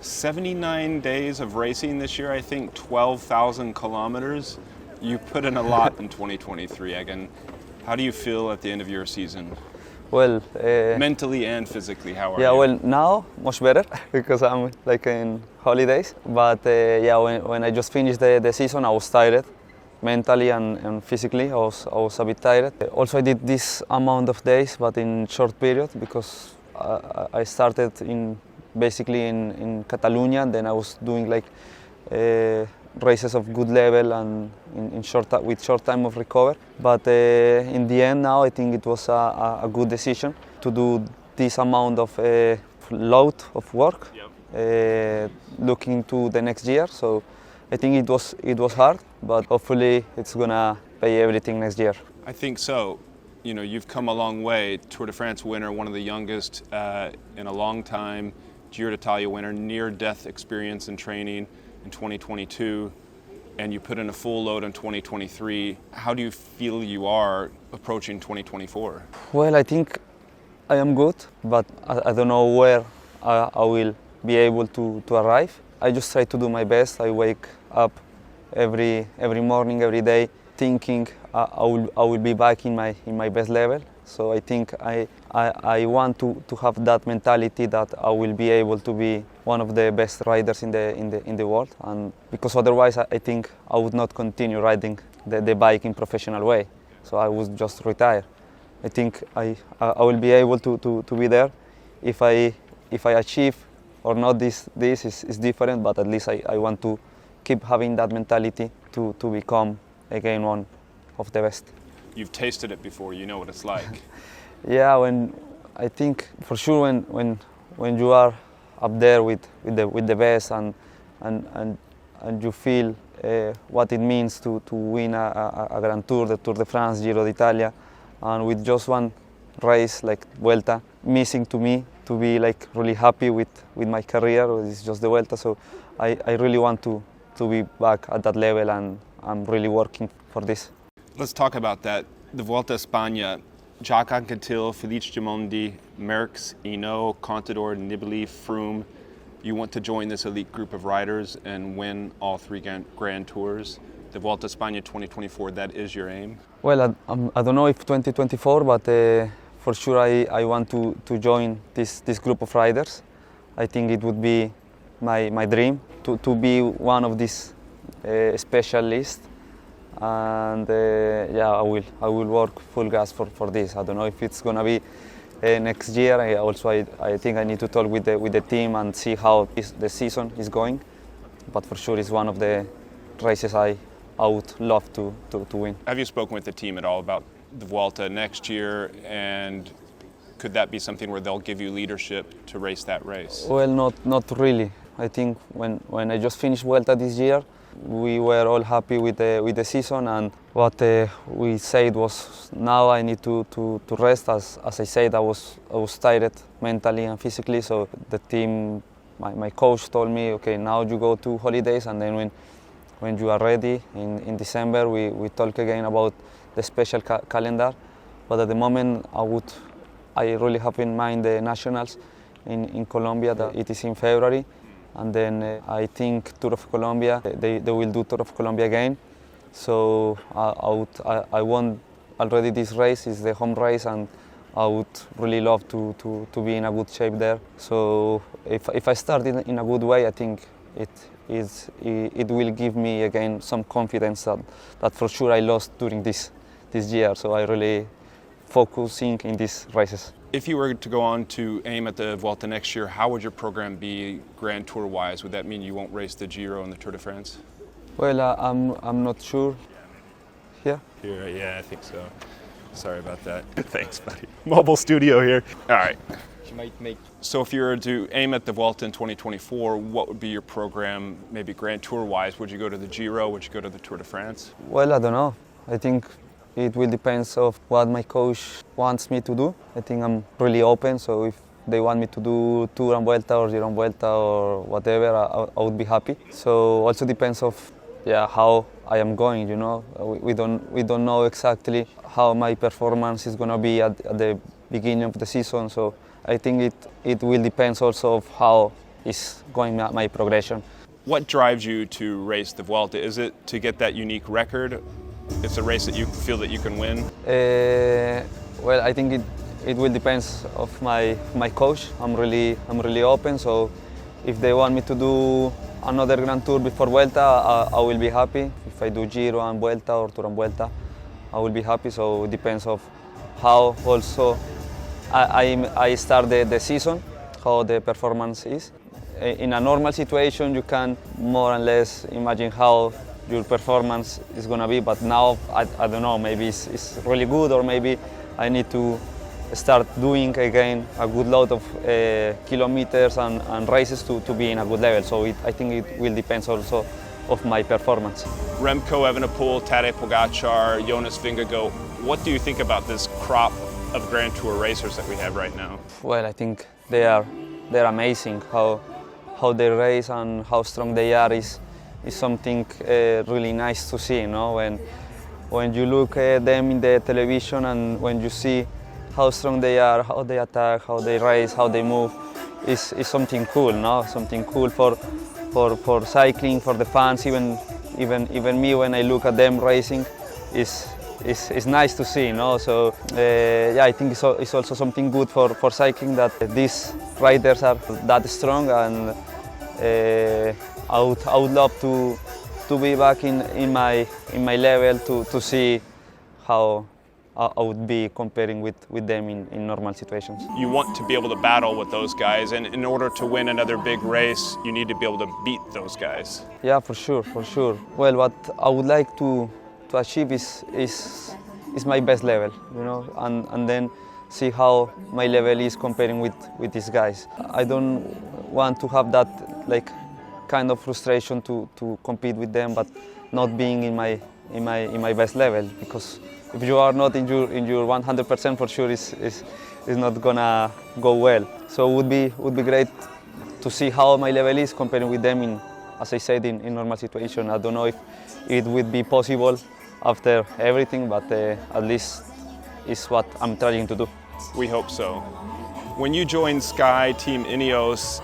79 days of racing this year, I think 12,000 kilometers. You put in a lot in 2023, Egan. How do you feel at the end of your season? Well, mentally and physically, how are you? Yeah, well, now much better because I'm like in holidays. But yeah, when I just finished the season, I was tired, mentally and physically. I was a bit tired. Also, I did this amount of days, but in short period because I started basically in Catalonia, and then I was doing like races of good level and with short time of recover. But in the end now I think it was a good decision to do this amount of load of work. Yep. Looking to the next year. So I think it was hard, but hopefully it's gonna pay everything next year. I think so. You know, you've come a long way. Tour de France winner, one of the youngest in a long time. Giro d'Italia winner, near-death experience in training in 2022, and you put in a full load in 2023. How do you feel you are approaching 2024? Well, I think I am good, but I don't know where I will be able to arrive. I just try to do my best. I wake up every morning, every day, thinking I will be back in my best level. So I think I want to have that mentality that I will be able to be one of the best riders in the world, and because otherwise I think I would not continue riding the bike in professional way. So I would just retire. I think I will be able to be there. If I achieve or not, this is different, but at least I want to keep having that mentality to become again one of the best. You've tasted it before, you know what it's like. Yeah, I think for sure when you are up there with the best and you feel what it means to win a Grand Tour, the Tour de France, Giro d'Italia, and with just one race like Vuelta missing to me to be like really happy with my career, it's just the Vuelta. So I really want to be back at that level, and I'm really working for this. Let's talk about that. The Vuelta a España, Jacques Anquetil, Felice Gimondi, Merckx, Hinault, Contador, Nibali, Froome. You want to join this elite group of riders and win all three Grand Tours. The Vuelta a España 2024, that is your aim? Well, I don't know if 2024, but for sure I want to join this group of riders. I think it would be my dream to be one of these special list. And yeah, I will work full gas for this. I don't know if it's gonna be next year. I think I need to talk with the team and see how the season is going. But for sure, it's one of the races I would love to win. Have you spoken with the team at all about the Vuelta next year, and could that be something where they'll give you leadership to race that race? Well, not really. I think when I just finished Vuelta this year, we were all happy with the season, and what we said was now I need to rest. As I said, I was tired mentally and physically. So the team, my coach told me, okay, now you go to holidays, and then when you are ready in December, we talk again about the special calendar. But at the moment, I really have in mind the nationals in Colombia. That it is in February. And then I think Tour of Colombia, they will do Tour of Colombia again. So I won already this race, is the home race, and I would really love to be in a good shape there. So if I start in a good way, I think it will give me again some confidence that for sure I lost during this year. So I really focusing in these races. If you were to go on to aim at the Vuelta next year, how would your program be Grand Tour-wise? Would that mean you won't race the Giro and the Tour de France? Well, I'm not sure. Yeah? Yeah, I think so. Sorry about that. Thanks, buddy. Mobile studio here. All right. So if you were to aim at the Vuelta in 2024, what would be your program, maybe Grand Tour-wise? Would you go to the Giro? Would you go to the Tour de France? Well, I don't know. I think it will depend on what my coach wants me to do. I think I'm really open, so if they want me to do Tour and Vuelta or Giro and Vuelta or whatever, I would be happy. So also depends of how I am going. You know, we don't know exactly how my performance is gonna be at the beginning of the season. So I think it will depend also of how is going my progression. What drives you to race the Vuelta? Is it to get that unique record? It's a race that you feel that you can win? Well, I think it will depend of my coach. I'm really open. So if they want me to do another Grand Tour before Vuelta, I will be happy. If I do Giro and Vuelta or Tour and Vuelta, I will be happy. So it depends of how also I start the season, how the performance is. In a normal situation, you can more or less imagine how your performance is going to be, but now I don't know, maybe it's really good, or maybe I need to start doing again a good load of kilometers and races to be in a good level. So I think it will depend also of my performance. Remco Evenepoel, Tadej Pogacar, Jonas Vingegaard, what do you think about this crop of Grand Tour racers that we have right now? Well, I think they're amazing. How they race and how strong they are is something really nice to see. You know, when you look at them in the television and when you see how strong they are, how they attack, how they race, how they move, is something cool. No, something cool for cycling, for the fans. Even me, when I look at them racing, is nice to see. No, so yeah, I think it's also something good for cycling that these riders are that strong, and I would love to be back in my level to see how I would be comparing with them in normal situations. You want to be able to battle with those guys, and in order to win another big race, you need to be able to beat those guys. Yeah, for sure. Well, what I would like to achieve is my best level, you know, and then see how my level is comparing with these guys. I don't want to have that like kind of frustration to compete with them, but not being in my best level, because if you are not in your 100%, for sure is not gonna go well. So it would be great to see how my level is comparing with them as I said, in normal situation. I don't know if it would be possible after everything, but at least it's what I'm trying to do. We hope so. When you joined Sky Team Ineos,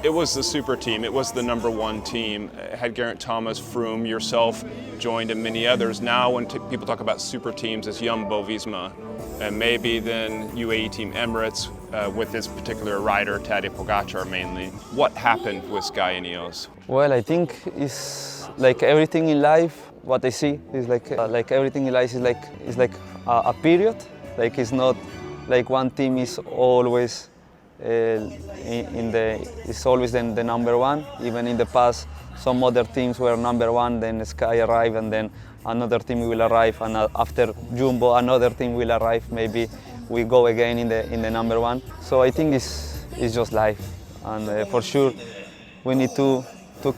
it was the super team, it was the #1 team. Had Geraint Thomas, Froome, yourself joined, and many others. Now when people talk about super teams, it's Jumbo-Visma, and maybe then UAE Team Emirates with this particular rider, Tadej Pogacar mainly. What happened with Sky Ineos? Well, I think it's like everything in life. What I see is like everything in life is like a period. Like it's not like one team is always it's always the #1. Even in the past, some other teams were #1, then Sky arrived, and then another team will arrive, and after Jumbo, another team will arrive. Maybe we go again in the #1. So I think it's just life, and for sure we need to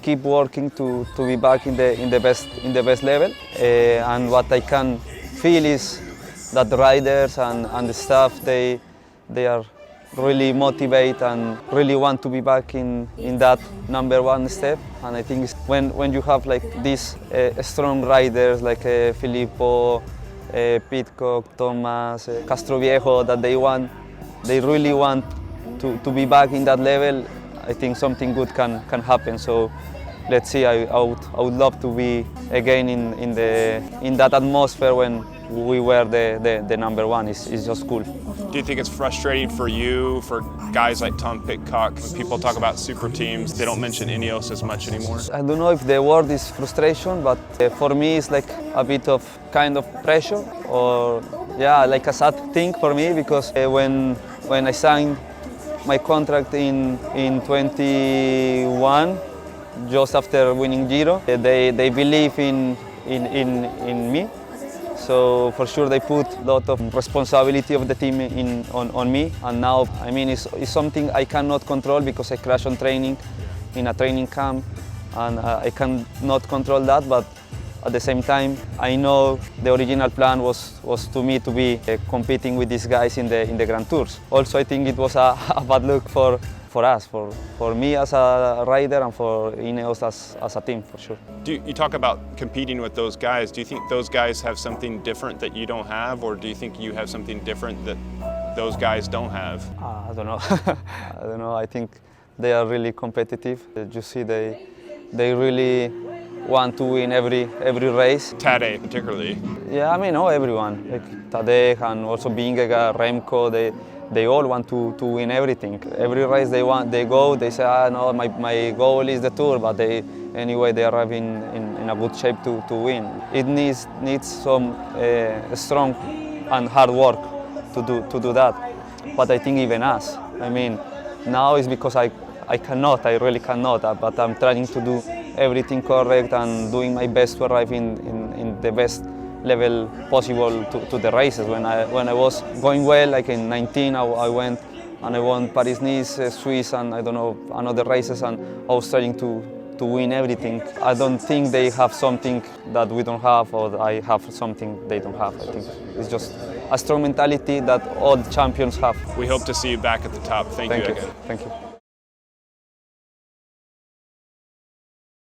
keep working to be back in the best level. And what I can feel is that the riders and the staff they are really motivated and really want to be back in that #1 step. And I think when you have like these strong riders like Filippo, Pidcock, Thomas, Castroviejo, that they really want to be back in that level, I think something good can happen. So let's see. I would love to be again in that atmosphere when we were the #1. It's just cool. Do you think it's frustrating for you, for guys like Tom Pidcock, when people talk about super teams, they don't mention Ineos as much anymore? I don't know if the word is frustration, but for me it's like a bit of kind of pressure, or yeah, like a sad thing for me, because when I signed my contract in 21, just after winning Giro, they believe in me. So for sure they put a lot of responsibility of the team on me, and now I mean it's something I cannot control because I crashed on training in a training camp, and I cannot control that. But at the same time, I know the original plan was to me to be competing with these guys in the Grand Tours. Also, I think it was a bad look for us, for me as a rider and for Ineos as a team, for sure. You talk about competing with those guys. Do you think those guys have something different that you don't have, or do you think you have something different that those guys don't have? I don't know. I don't know. I think They are really competitive. You see, they really want to win every race. Tadej particularly. Yeah, I mean, everyone, like Tadej and also Vingegaard, Remco, they all want to win everything. Every race they go, they say, no, my goal is the Tour, but anyway, they arrive in a good shape to win. It needs some strong and hard work to do that. But I think even us, I mean, now it's because I really cannot, but I'm trying to do everything correct and doing my best to arrive in the best level possible to the races. When I was going well, like in 19, I went and I won Paris-Nice, Swiss, and I don't know, another races, and I was trying to win everything. I don't think they have something that we don't have, or I have something they don't have. I think it's just a strong mentality that all champions have. We hope to see you back at the top. Thank you again. Thank you.